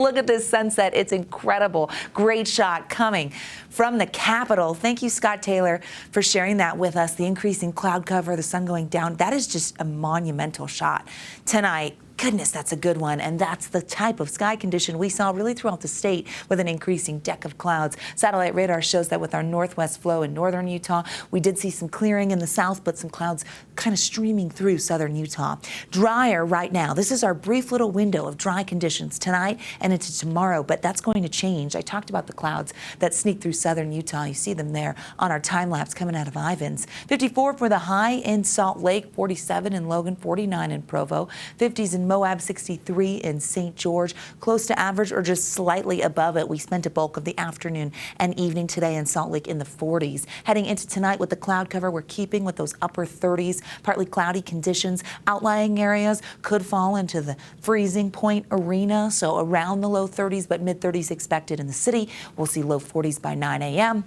Look at this sunset. It's incredible. Great shot coming from the Capitol. Thank you, Scott Taylor, for sharing that with us. The increasing cloud cover, the sun going down. That is just a monumental shot tonight. Goodness, that's a good one. And that's the type of sky condition we saw really throughout the state with an increasing deck of clouds. Satellite radar shows that with our northwest flow in northern Utah, we did see some clearing in the south, but some clouds kind of streaming through southern Utah. Drier right now. This is our brief little window of dry conditions tonight and into tomorrow, but that's going to change. I talked about the clouds that sneak through southern Utah. You see them there on our time lapse coming out of Ivins. 54 for the high in Salt Lake, 47 in Logan, 49 in Provo, 50s in Moab, 63 in St. George, close to average or just slightly above it. We spent a bulk of the afternoon and evening today in Salt Lake in the 40s. Heading into tonight with the cloud cover, we're keeping with those upper 30s, partly cloudy conditions. Outlying areas could fall into the freezing point arena, so around the low 30s, but mid 30s expected in the city. We'll see low 40s by 9 a.m.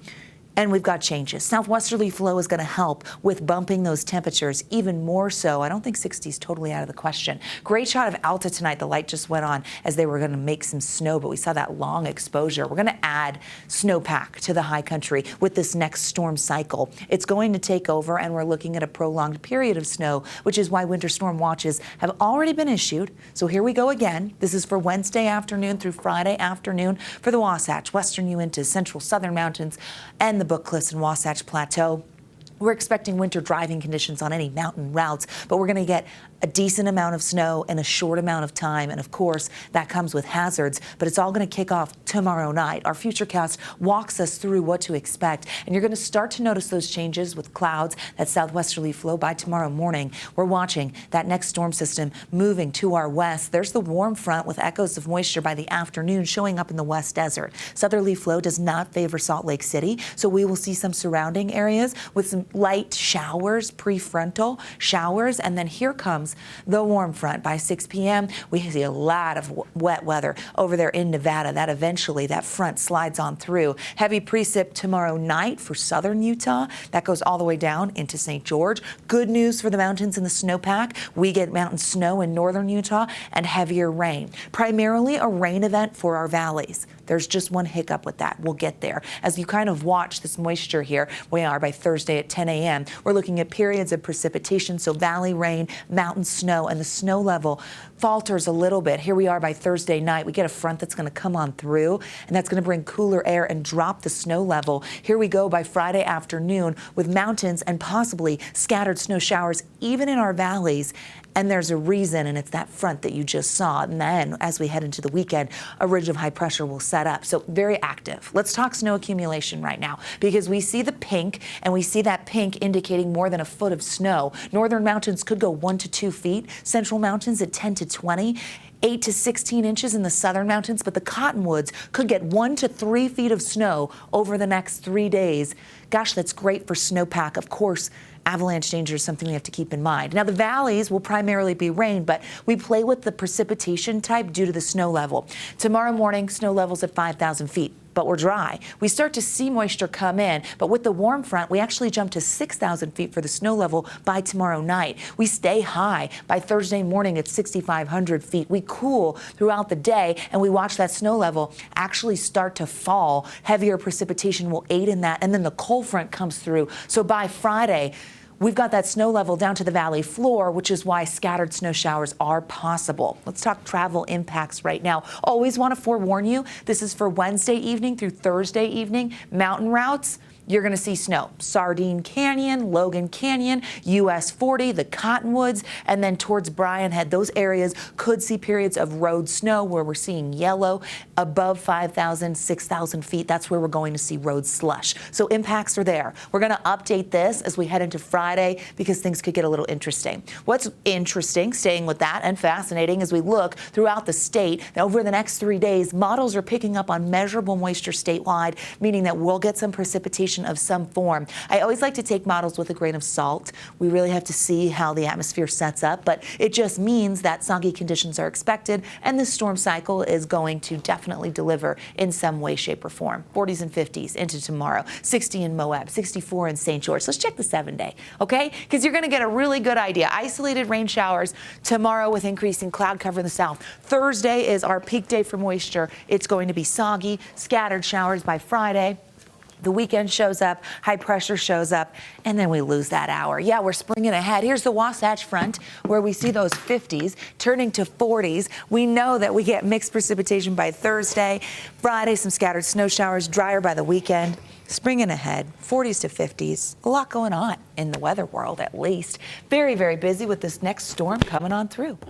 And we've got changes. Southwesterly flow is going to help with bumping those temperatures even more so. I don't think 60 is totally out of the question. Great shot of Alta tonight. The light just went on as they were going to make some snow, but we saw that long exposure. We're going to add snowpack to the high country with this next storm cycle. It's going to take over, and we're looking at a prolonged period of snow, which is why winter storm watches have already been issued. So here we go again. This is for Wednesday afternoon through Friday afternoon for the Wasatch, western Uintas, central southern mountains, and the Book Cliffs and Wasatch Plateau. We're expecting winter driving conditions on any mountain routes, but we're going to get a decent amount of snow in a short amount of time. And of course, that comes with hazards, but it's all going to kick off tomorrow night. Our Futurecast walks us through what to expect, and you're going to start to notice those changes with clouds that southwesterly flow by tomorrow morning. We're watching that next storm system moving to our west. There's the warm front with echoes of moisture by the afternoon showing up in the west desert. Southerly flow does not favor Salt Lake City, so we will see some surrounding areas with some light showers, prefrontal showers, and then here comes the warm front. By 6 p.m. we see a lot of wet weather over there in Nevada. That eventually that front slides on through. Heavy precip tomorrow night for southern Utah. That goes all the way down into St. George. Good news for the mountains and the snowpack. We get mountain snow in northern Utah and heavier rain. Primarily a rain event for our valleys. There's just one hiccup with that. We'll get there. As you kind of watch this moisture here, we are by Thursday at 10 a.m. We're looking at periods of precipitation, so valley rain, mountain snow, and the snow level falters a little bit. Here we are by Thursday night. We get a front that's going to come on through, and that's going to bring cooler air and drop the snow level. Here we go by Friday afternoon with mountains and possibly scattered snow showers even in our valleys. And there's a reason, and it's that front that you just saw. And then as we head into the weekend, a ridge of high pressure will set up. So very active. Let's talk snow accumulation right now, because we see the pink, and we see that pink indicating more than a foot of snow. Northern mountains could go 1 to 2 feet. Central mountains at 10 to 20. 8 to 16 inches in the southern mountains, but the cottonwoods could get 1 to 3 feet of snow over the next 3 days. Gosh, that's great for snowpack. Of course, avalanche danger is something we have to keep in mind. Now, the valleys will primarily be rain, but we play with the precipitation type due to the snow level. Tomorrow morning, snow levels at 5,000 feet. But we're dry. We start to see moisture come in, but with the warm front, we actually jump to 6,000 feet for the snow level by tomorrow night. We stay high by Thursday morning at 6,500 feet. We cool throughout the day, and we watch that snow level actually start to fall. Heavier precipitation will aid in that, and then the cold front comes through. So by Friday, we've got that snow level down to the valley floor, which is why scattered snow showers are possible. Let's talk travel impacts right now. Always want to forewarn you, this is for Wednesday evening through Thursday evening. Mountain routes, you're going to see snow. Sardine Canyon, Logan Canyon, US 40, the Cottonwoods, and then towards Bryan Head. Those areas could see periods of road snow where we're seeing yellow above 5,000, 6,000 feet. That's where we're going to see road slush. So impacts are there. We're going to update this as we head into Friday because things could get a little interesting. What's interesting, staying with that, and fascinating as we look throughout the state, over the next 3 days, models are picking up on measurable moisture statewide, meaning that we'll get some precipitation precipitation of some form. I always like to take models with a grain of salt. We really have to see how the atmosphere sets up, but it just means that soggy conditions are expected, and the storm cycle is going to definitely deliver in some way, shape, or form. 40s and 50s into tomorrow, 60 in Moab, 64 in St. George. Let's check the 7-day, okay? Because you're going to get a really good idea. Isolated rain showers tomorrow with increasing cloud cover in the south. Thursday is our peak day for moisture. It's going to be soggy, scattered showers by Friday. The weekend shows up, high pressure shows up, and then we lose that hour. Yeah, we're springing ahead. Here's the Wasatch Front, where we see those 50s turning to 40s. We know that we get mixed precipitation by Thursday. Friday, some scattered snow showers, drier by the weekend. Springing ahead, 40s to 50s. A lot going on in the weather world, at least. Very, very busy with this next storm coming on through.